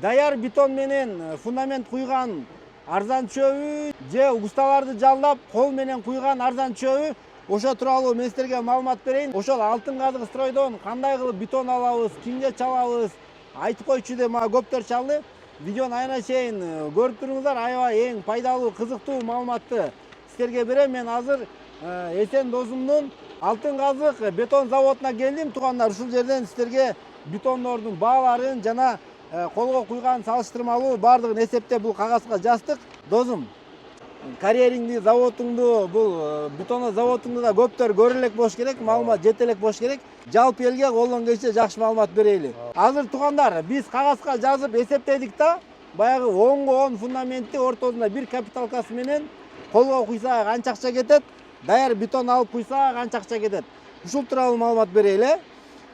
даяр бетон менен фундамент куйган арзан чөбү же усталарды жалдап кол менен куйган арзан чөбү, ошо тууралуу мен силерге маалымат берейин. Ошол Алтын Казык стройдон кандай кылып бетон алабыз, кимге чалабыз айтып койчу деп мага көптөр чалды. Видеонун аягына чейин көрүп туруңуздар. Аябай эң пайдалуу, кызыктуу маалыматты силерге берем. Мен азыр Эсен досумдун Алтын Казык бетон заводуна келдим. Туугандар, ушул жерден силерге бетондордун бааларын жана колго куйган салыштырмалуу баардыгын эсептеп бул кагазга жаздык. Досум, карьериңди, заводуңду, бул бетон заводуңду да көптөр көрө элек болуш керек, маалымат жете элек болуш керек. Жалпы элге колдон келсе жакшы маалымат берели. Азыр туугандар, биз кагазга жазып эсептедик да, баягы 10 фундаментти ортосунда бир капиталкасы менен колго куйса канча акча кетет, даяр бетон алып куйса канча акча кетет. Ушул тууралуу маалымат берели.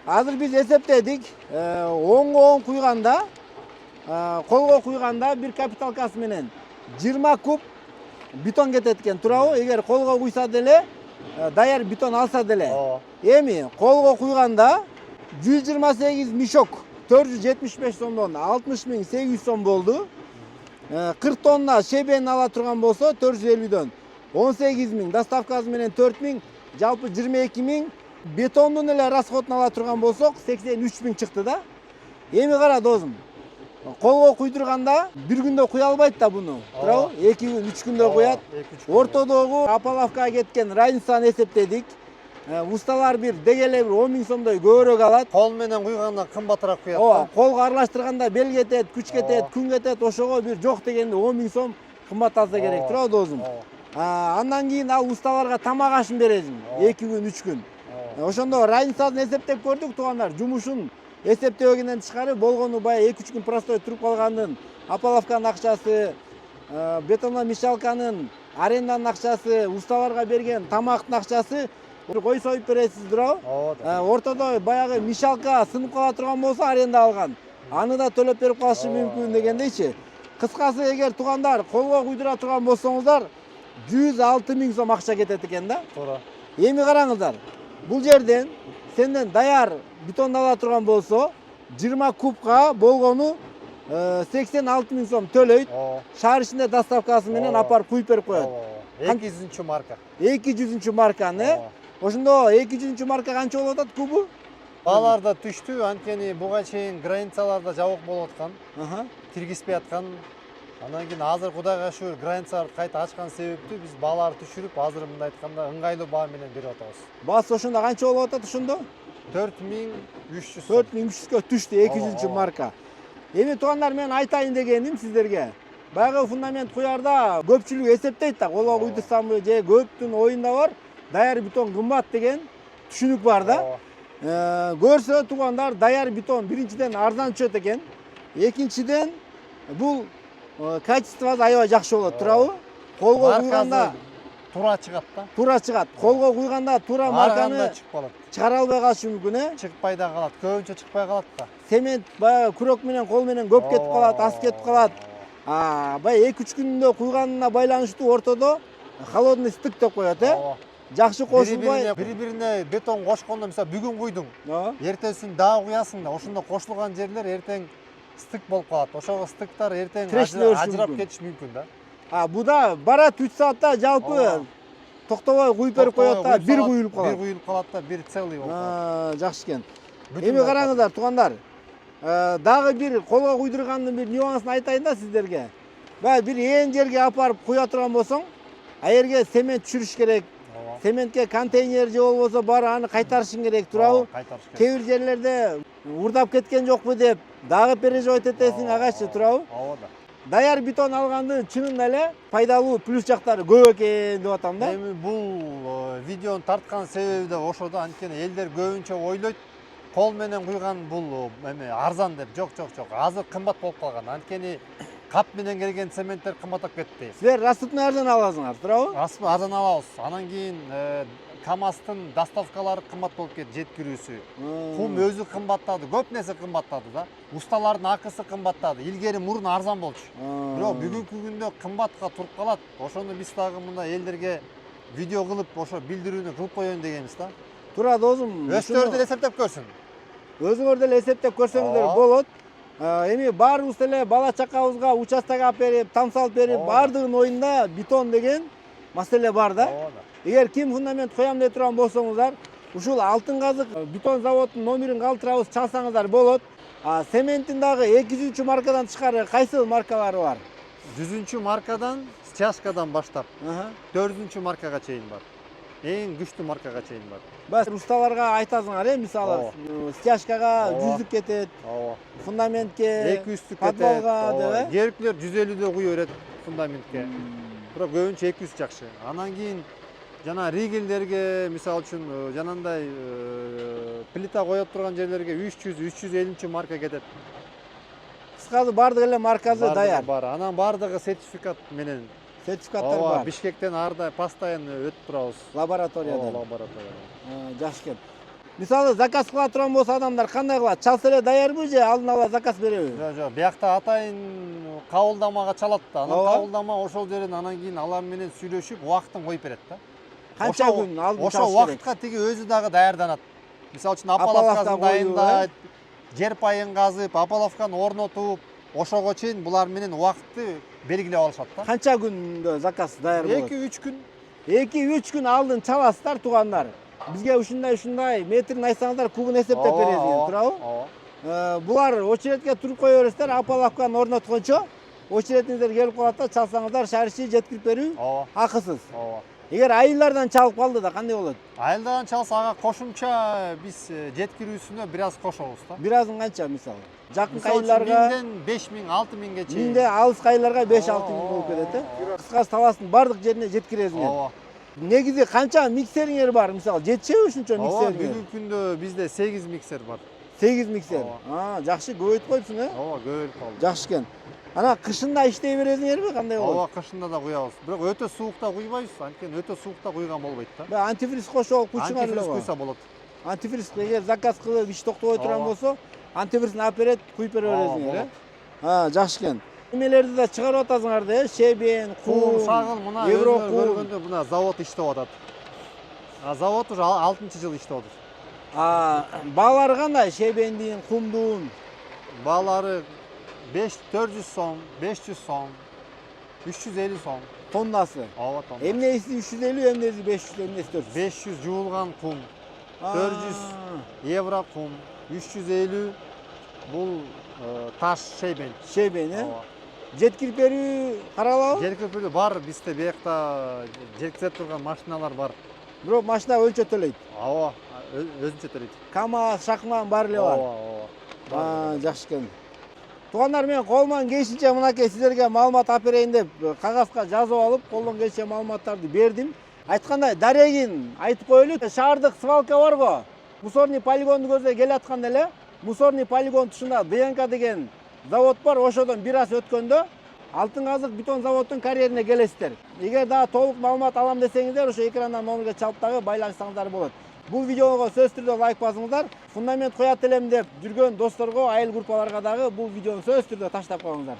Азыр биз эсептедик, 10 куйганда, колго куйганда бир капиталкасы менен 20 куб бетон кетет экен, туурабы? Эгер колго куйса деле, даяр бетон алса деле. Эми колго куйганда 128 мешок 475 сомдон 60.800 сом болду. 40 тонна шебен ала турган болсо 450дөн 18.000, доставкасы менен 4.000, жалпы 22.000. Бетондун эле расходун ала турган болсок 83.000 чыкты да. Эми кара досум, колго куйдурганда бир күндө куя албайт да буну, туурабы? 2 күн, 3 күндө куят. Ортодогу Апаловкага кеткен разницаны эсептедик. Усталар бир дегеле 10.000 сомдой көбүрөөк алат. Кол менен куйганда кымбатыраак куят. Ооба, колго аралаштырганда бел кетет, күч кетет, күн кетет, ошого бир жок дегенде 10.000 сом кымбат алса керек, туурабы досум? Андан кийин ал усталарга тамак ашын бересиң, 2 күн, 3 күн. Ошондо разницасын эсептеп көрдүк туугандар. Жумушун эсептебегенден тышкары болгону баягы 2-3 күн простой туруп калгандын Апаловканын акчасы, бетономешалканын аренданын акчасы, усталарга берген тамактын акчасы кой союп бересиз, туурабы? Ортодо баягы мешалка сынып кала турган болсо аренда алган, аны да төлөп берип калышы мүмкүн дегендейчи. Кыскасы, эгер туугандар колго куйдура турган болсоңуздар 106.000 сом акча кетет экен да. Туура. Эми караңыздар. Бул жерден сенден даяр бетон ала турган болсо 20 кубка болгону 86.000 сом төлөйт. Шаар ичинде доставкасы менен апарып куюп берип коет. 200 марка. 200 марканы. Ошондо 200 марка канча болуп атат кубу? Баалар да түштү, анткени буга чейин границаларда жабык болуп аткан. Киргизбей аткан. Андан кийин азыр Кудайга шүгүр границаларды кайта ачкан себептүү биз бааларды түшүрүп, азыр мындай айтканда ыңгайлуу баа менен берип атабыз. Баасы ошондо канча болуп атат ошондо? 4300. 4300гө түштү 200 марка. Эми туугандар, мен айтайын дегеним сиздерге. Баягы фундамент куярда көпчүлүк эсептейт да, колго куйдурсамбы же көптүн оюнда бар, даяр бетон кымбат деген түшүнүк бар да. Көрсө туугандар, даяр бетон биринчиден арзан түшөт экен. Экинчиден бул качествосы аябай жакшы болот, туурабы? Колго куйганда туура чыгат да. Туура чыгат. Колго куйганда туура марканы чыгара албай калышы мүмкүн, Чыкпай да калат, көбүнчө чыкпай калат да. Цемент баягы күрөк менен кол менен көп кетип калат, аз кетип калат. Баягы 2-3 күндө куйганына байланыштуу ортодо холодный стык деп коет, жакшы кошулбай. Бири-бирине бетон кошкондо, мисалы, бүгүн куйдуң, эртесин дагы куясың да, ошондо кошулган жерлер эртең стык болуп калат. Ошого стыктар эртең ажырап кетиш мүмкүн да. Бу да барат 3 саатта жалпы токтобой куюп берип коет да, бир куюлуп калат. Бир куюлуп калат да, бир целый болуп калат. Жакшы экен. Эми караңыздар туугандар. Дагы бир колго куйдургандын бир нюансын айтайын да сиздерге. Баягы бир ээн жерге апарып куя турган болсоң, аерге цемент түшүрүш керек. Цементке контейнер же болбосо бар аны кайтарышың керек, туурабы? Кээ бир жерлерде урдап кеткен жокпу деп дагы переживать этесиң, агачы, туурабы? Даяр бетон алгандын чынында эле пайдалуу плюс жактары көп экен деп атам да. Эми бул видеону тарткан себеби да ошо да, анткени элдер көбүнчө ойлойт кол менен куйган бул эме арзан деп. Жок. Азыр кымбат болуп калган. Анткени кап менен келген цементтер кымбаттап кетти. Силер расходный арзан аласыңар, туурабы? Расходный арзан алабыз. Анан кийин КамАЗдын доставкалары кымбат болуп кетти, жеткирүүсү. Кум өзү кымбаттады, көп нерсе кымбаттады да. Усталардын акысы кымбаттады. Илгери мурун арзан болчу. Бирок бүгүнкү күндө кымбатка туруп калат. Ошону биз дагы мындай элдерге видео кылып, ошо билдирүүнү кылып коеюн дегенбиз да. Туура досум. Өздөрү деле эсептеп көрсүн. Өзүңөр деле эсептеп көрсөңүздөр болот. Эми баарыбыз эле бала чакабызга участокко алып берип, там салып берип, баардыгынын оюнда бетон деген маселе бар да. Эгер ким фундамент коям деп турган болсоңуздар, ушул Алтын Казык бетон заводунун номерин калтырабыз чалсаңыздар болот. Цементтин дагы 200 маркадан тышкары кайсы маркалары бар? 100 маркадан, стяжкадан баштап 4 маркага чейин бар. Эң күчтүү маркага чейин бар. Бас усталарга айтасыңар, мисалы, стяжкага 100 кетет, фундаментке 200 подвалга деп. Жергилер 150 да куя берет фундаментке. Бирок көбүнчө 200 жакшы. Анан кийин жана ригелдерге, мисалы үчүн, жанандай плита коюп турган жерлерге 300-350 марка кетет. Кыскасы бардык эле маркасы даяр. Бар. Анан бардыгы сертификат менен. Сертификаттар бар. Бишкектен арда постоянно өтүп турабыз. Лабораториядан. Лабораториядан. Жакшы экен. Мисалы заказ кыла турган болсо адамдар кандай кылат? Чалса эле даярбы же алдын ала заказ береби? Жок, биякта атайын кабылдамага чалат да. Анан кабылдама ошол жерден анан кийин алар менен сүйлөшүп, убактын коюп берет да. Канча күн алдын чалыш керек? Ошол убакытка тиги өзү дагы даярданат. Мисалы үчүн апаловкасын дайындайт, жер пайын казып, апаловканы орнотуп, ошого чейин булар менен убакытты белгилеп алышат да. Канча күндө заказ даяр болот? 2-3 күн. 2-3 күн алдын чаласыздар туугандар. Бизге ушундай метрин айтсаңыздар, кубун эсептеп беребиз деген, туурабы? Булар очередке туруп кое бересиздер, апаловканы орноткончо очередиңиздер келип калат да, чалсаңыздар шаар ичи жеткирип берүү акысыз. Эгер айылдардан чалып калды да кандай болот? Айылдардан чалса ага кошумча биз жеткирүүсүнө бир аз кошобуз да. Бир азын канча мисалы? Жакын айылдарга 1000ден 5000, 6000ге чейин. Миңде алыс айылдарга 5-6 миң болуп кетет, Кыскасы таластын бардык жерине жеткиресиңер. Негизи канча миксериңер бар, мисалы, жетишеби ушунчо миксериңер? Бүгүнкү күндө бизде 8 миксер бар. 8 миксер. Жакшы көбөйтүп койсуң, көбөйтүп калды. Жакшы экен. Ана кышында иштей бересиңерби, кандай болот? Кышында да куябыз. Бирок өтө суукта куйбайбыз, анткени өтө суукта куйган болбойт да. Антифриз кошуп куйсуңар эле. Антифриз куйса болот. Антифриз эгер заказ кылып иш токтобой турган болсо, антифризин алып берет, куюп бере бересиңер, жакшы экен. Эмелерди да чыгарып атасыңар да, шебен, кум, шагыл, мына Еврокум көргөндө мына завод иштеп атат. Завод уже 6-жыл иштеп атат. Баалары кандай? Шебендин, кумдун? Баалары 400 сом, 500 сом, 350 сом. Тоннасы? Тоннасы. Эмнеси 350, эмнеси 500, эмнеси 400? 500 жуулган кум, 400 евро кум, 350 бул таш шебен. Шебен, жеткирип берүү каралабы? Жеткирип берүү бар, бизде биякта жеткизе турган машиналар бар. Бирок машина өлчө төлөйт. Өзүнчө төлөйт. КамАЗ, Шакман баары эле бар. Жакшы экен. Туугандар, мен колуман келишинче мынакей сиздерге маалымат алып берейин деп кагазга жазып алып, колдон келишинче маалыматтарды бердим. Айткандай, дарегин айтып коелу. Шаардык свалка барго. Мусорный полигонду көздөй келатканда эле, мусорный полигон тушунда ДНК деген завод бар. Ошодон бир аз өткөндө Алтын Казык бетон заводдун карьерине келесиздер. Эгер дагы толук маалымат алам десеңиздер, ошо экрандан номерге чалып дагы байланышсаңыздар болот. Бул видеого сөзсүз түрдө лайк басыңыздар. Фундамент коят элем деп жүргөн досторго, айыл группаларга дагы бул видеону сөзсүз түрдө таштап коюңуздар.